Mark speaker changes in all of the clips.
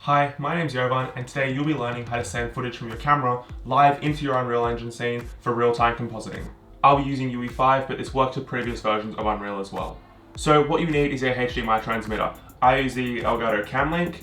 Speaker 1: Hi, my name's Jovan, and today you'll be learning how to send footage from your camera live into your Unreal Engine scene for real-time compositing. I'll be using UE5, but this works with previous versions of Unreal as well. So what you need is a HDMI transmitter. I use the Elgato Camlink.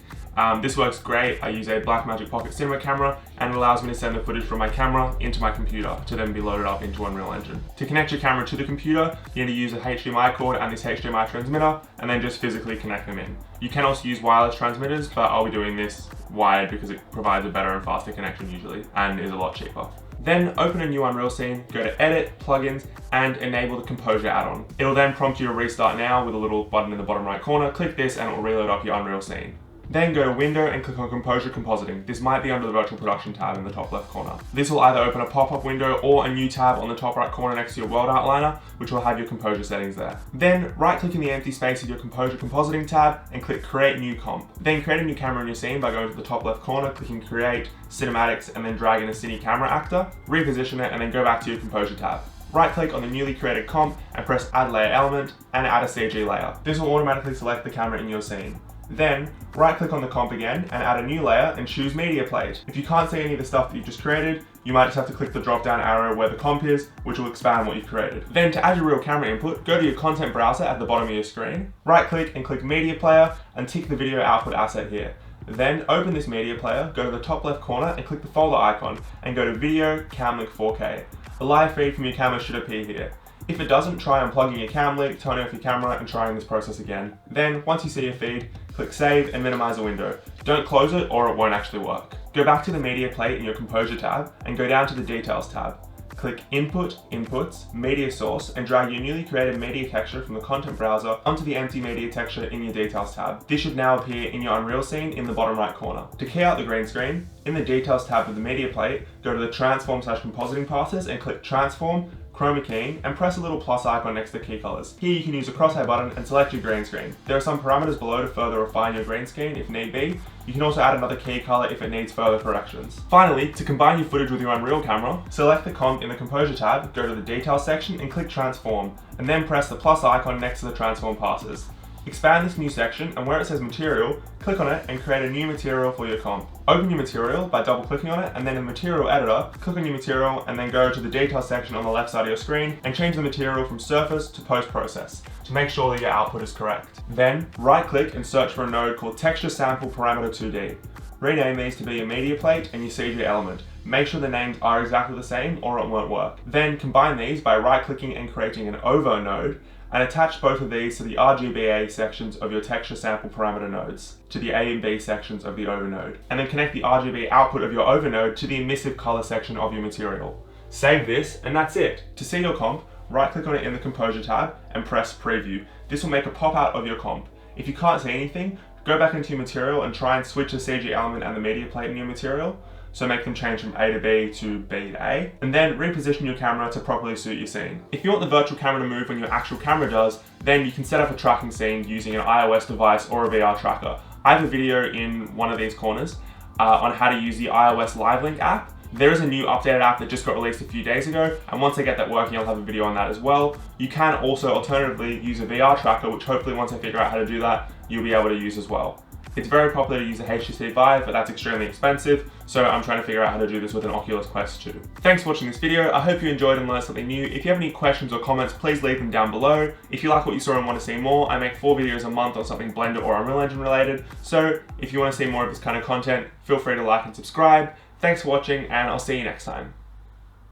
Speaker 1: This works great. I use a Blackmagic Pocket Cinema camera, and it allows me to send the footage from my camera into my computer to then be loaded up into Unreal Engine. To connect your camera to the computer, you need to use a HDMI cord and this HDMI transmitter, and then just physically connect them in. You can also use wireless transmitters, but I'll be doing this wired because it provides a better and faster connection usually, and is a lot cheaper. Then open a new Unreal scene, go to Edit, Plugins, and enable the Composure add-on. It'll then prompt you to restart now with a little button in the bottom right corner. Click this and it will reload up your Unreal scene. Then go to Window and click on Composure Compositing. This might be under the Virtual Production tab in the top left corner. This will either open a pop-up window or a new tab on the top right corner next to your world outliner, which will have your Composure settings there. Then right-click in the empty space of your Composure Compositing tab and click Create New Comp. Then create a new camera in your scene by going to the top left corner, clicking Create, Cinematics, and then drag in a Cine Camera Actor. Reposition it and then go back to your Composure tab. Right-click on the newly created comp and press Add Layer Element and add a CG layer. This will automatically select the camera in your scene. Then, right-click on the comp again and add a new layer and choose Media Plate. If you can't see any of the stuff that you've just created, you might just have to click the drop-down arrow where the comp is, which will expand what you've created. Then to add your real camera input, go to your content browser at the bottom of your screen, right-click and click Media Player and tick the video output asset here. Then open this media player, go to the top left corner and click the folder icon and go to Video Camlink 4K. A live feed from your camera should appear here. If it doesn't, try unplugging your cam link, turning off your camera and trying this process again. Then, once you see your feed, click Save and minimize the window. Don't close it or it won't actually work. Go back to the Media Plate in your Composure tab and go down to the Details tab. Click Input, Inputs, Media Source and drag your newly created media texture from the content browser onto the empty media texture in your Details tab. This should now appear in your Unreal scene in the bottom right corner. To key out the green screen, in the Details tab of the Media Plate, go to the Transform/Compositing passes and click Transform, Chroma keying, and press a little plus icon next to key colors. Here you can use a crosshair button and select your green screen. There are some parameters below to further refine your green screen if need be. You can also add another key color if it needs further corrections. Finally, to combine your footage with your Unreal camera, select the comp in the Composure tab, go to the Details section and click Transform, and then press the plus icon next to the Transform passes. Expand this new section and where it says Material, click on it and create a new material for your comp. Open your material by double clicking on it and then in Material Editor, click on your material and then go to the Details section on the left side of your screen and change the material from Surface to Post-Process to make sure that your output is correct. Then right click and search for a node called Texture Sample Parameter 2D. Rename these to be your Media Plate and your CG element. Make sure the names are exactly the same or it won't work. Then combine these by right clicking and creating an OVO node and attach both of these to the RGBA sections of your texture sample parameter nodes, to the A and B sections of the OVO node, and then connect the RGB output of your OVO node to the emissive color section of your material. Save this, and that's it. To see your comp, right-click on it in the Composure tab and press Preview. This will make a pop-out of your comp. If you can't see anything, go back into your material and try and switch the CG element and the media plate in your material. So make them change from A to B to B to A, and then reposition your camera to properly suit your scene. If you want the virtual camera to move when your actual camera does, then you can set up a tracking scene using an iOS device or a VR tracker. I have a video in one of these corners on how to use the iOS LiveLink app. There is a new updated app that just got released a few days ago, and once I get that working, I'll have a video on that as well. You can also alternatively use a VR tracker, which hopefully once I figure out how to do that, you'll be able to use as well. It's very popular to use a HTC Vive, but that's extremely expensive, so I'm trying to figure out how to do this with an Oculus Quest 2. Thanks for watching this video. I hope you enjoyed and learned something new. If you have any questions or comments, please leave them down below. If you like what you saw and want to see more, I make 4 videos a month on something Blender or Unreal Engine related, so if you want to see more of this kind of content, feel free to like and subscribe. Thanks for watching, and I'll see you next time.